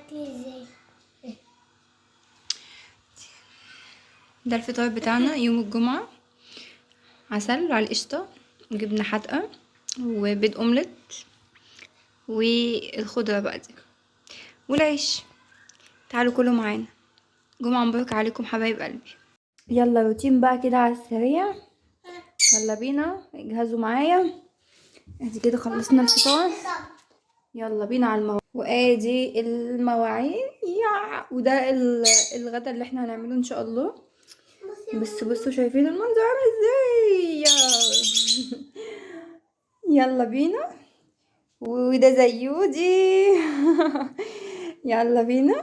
اكل ازاي؟ ده الفطار بتاعنا يوم الجمعة. عسل على القشطة وجبنة حادقة وبيض اومليت والخضرة بقى دي والعيش. تعالوا كلوا معانا. جمعة مبارك عليكم حبايب قلبي. يلا روتين بقى كده على السريع. يلا بينا اجهزوا معايا. ادي كده خلصنا الفطار. يلا بينا على المواعين. وادي المواعين وده الغدا اللي احنا هنعمله ان شاء الله. بس بصوا شايفين المنظر عامل ازاي. يلا بينا. وده زيودي. يلا بينا.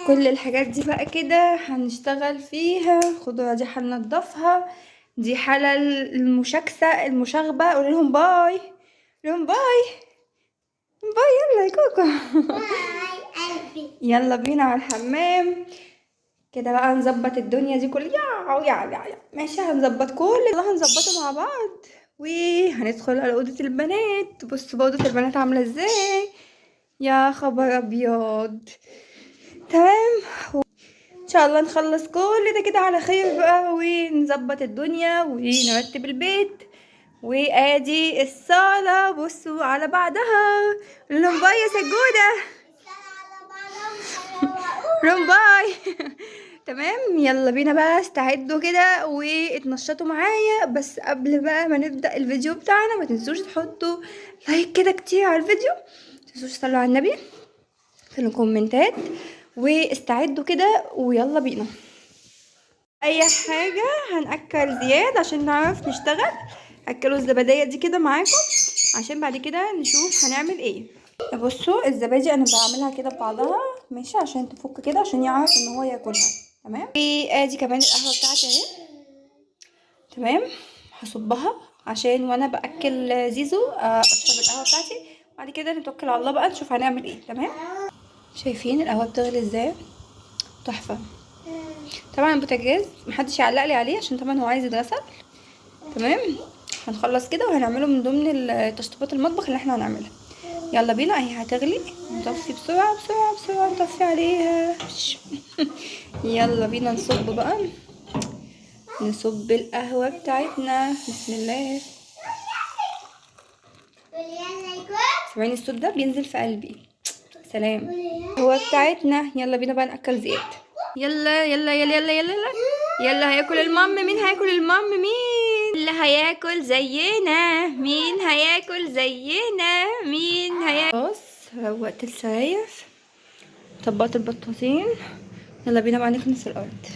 كل الحاجات دي بقى كده هنشتغل فيها. الخضرة دي هننضفها. دي حالة المشاكسة المشاغبة. قول لهم باي. قول لهم باي. باي يلا يا كوكو. يلا بينا على الحمام كده بقى نظبط الدنيا دي كلها. يا ماشي هنظبط كل ده هنظبطه مع بعض. وهندخل على اوضه البنات. بصوا بقى اوضه البنات عامله ازاي. يا خبر ابيض. تمام. ان شاء الله نخلص كل ده كده على خير بقى ونظبط الدنيا ونرتب البيت. وادي الصاله بصوا على بعضها. قول لهم باي يا سجوده. روم باي. تمام. يلا بينا بقى استعدوا كده واتنشطوا معايا. بس قبل بقى ما نبدأ الفيديو بتاعنا ما تنسوش تحطوا لايك كده كتير على الفيديو. ما تنسوش تصلوا على النبي في الكومنتات. واستعدوا كده ويلا بينا. اي حاجة هنأكل زياد عشان نعرف نشتغل. اكلوا الزبادية دي كده معاكم عشان بعد كده نشوف هنعمل ايه. بصوا الزبادي انا بعملها كده ببعضها ماشي عشان تفك كده عشان يعرف ان هو ياكلها. تمام. وادي كمان القهوه بتاعتي اهي. تمام. هصبها عشان وانا باكل زيزو اشرب القهوه بتاعتي. بعد كده نتوكل على الله بقى نشوف هنعمل ايه. تمام. شايفين القهوه بتغلي ازاي. تحفه. طبعا البوتاجاز محدش يعلق لي عليه عشان طبعا هو عايز يتغسل. تمام. هنخلص كده وهنعمله من ضمن تشطيبات المطبخ اللي احنا هنعملها. يلا بينا اهي هتغلي. نطفي بسرعة بسرعة بسرعة نطفي عليها. يلا بينا نصب بقى. نصب القهوة بتاعتنا. بسم الله. سامعين الصوت ده بينزل في قلبي. سلام. القهوة بتاعتنا. يلا بينا بقى نأكل زياد. يلا يلا يلا يلا يلا يلا. يلا هياكل المام. مين هياكل المام؟ مين اللي هياكل زينا؟ مين هياكل زينا؟ مين هياكل؟ خلاص روقت السراير. طبقت البطاطين. يلا بينا بقى نكنس الارض.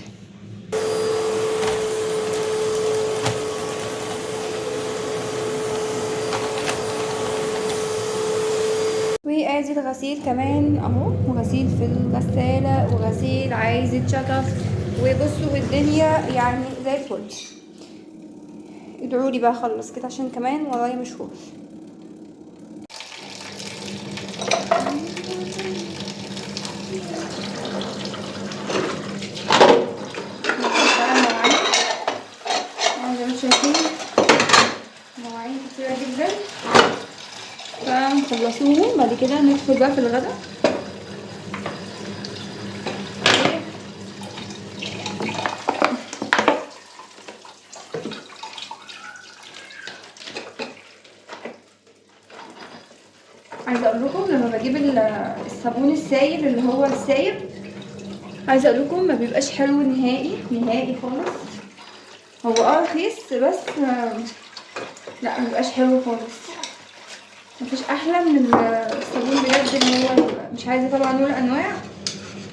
وادي الغسيل كمان اهو. وغسيل في الغسالة وغسيل عايز يتشطف. وبصوا الدنيا يعني زي الفل. ادعولي بقى اخلص كده عشان كمان ورايا مشوار. زي ما شايفين مواعين كتيرة جدا فنخلصوهم. بعد كده ندخل بقى في الغدا. عايزه اقول لكم لما بجيب الصابون السائل اللي هو السايب عايزه اقول لكم ما بيبقاش حلو نهائي نهائي خالص. هو رخيص بس لا ما بيبقاش حلو خالص. مفيش احلى من الصابون بجد اللي هو مش عايزه طبعا نقول انواع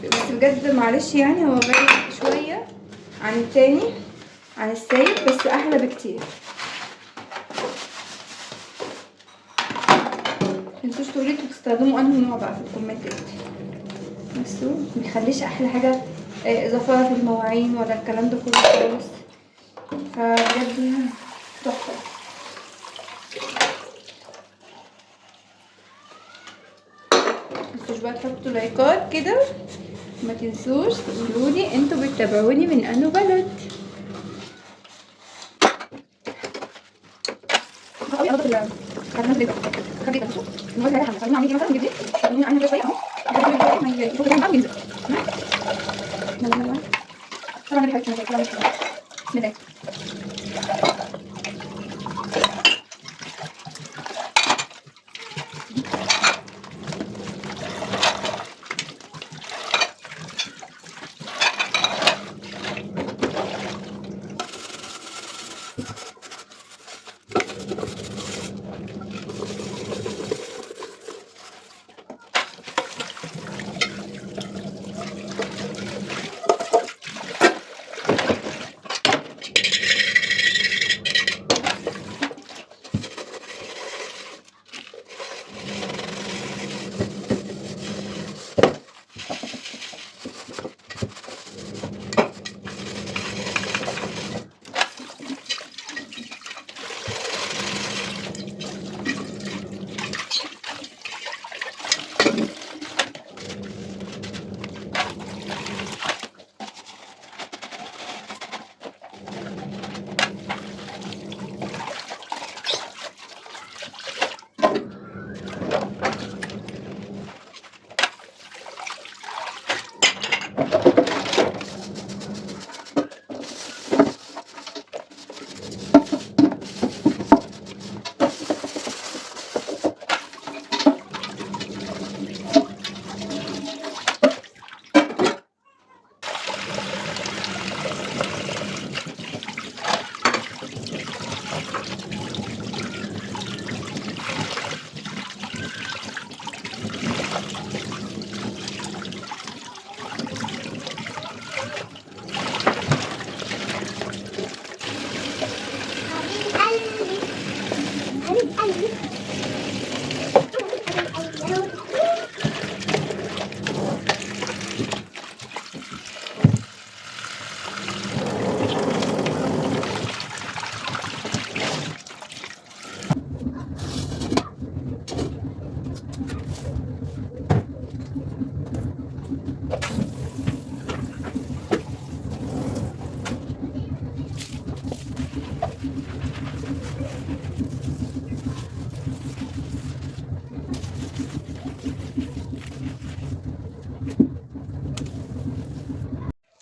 بس بجد معلش يعني هو غالي شويه عن التاني عن السايب بس احلى بكتير. متنسوش تقولي انتوا بتستخدموا انهي نوع بقى في الكومنتات. بصوا مبيخليش احلى حاجه زفره في المواعين ولا الكلام ده كله خالص. فبجد تحفه. متنسوش بقى تحطوا لايكات كده. ما تنسوش تقولولي انتوا بتتابعوني من انو بلد. خلي بالك خلي بالك خلي بالك ما يدخل كمان وينزل. يلا يلا. طبعا دي حاجة كده بسم الله.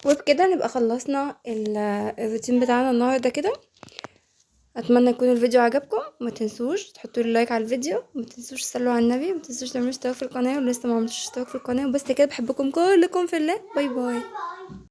وبكده نبقى خلصنا الروتين بتاعنا النهارده كده. اتمنى يكون الفيديو عجبكم، ما تنسوش تحطوا لي لايك على الفيديو، ما تنسوش تصلوا على النبي، ما تنسوش تعملوا اشتراك في القناه ولسه ما عملتوش اشتراك في القناه. وبس كده، بحبكم كلكم في الله. باي باي.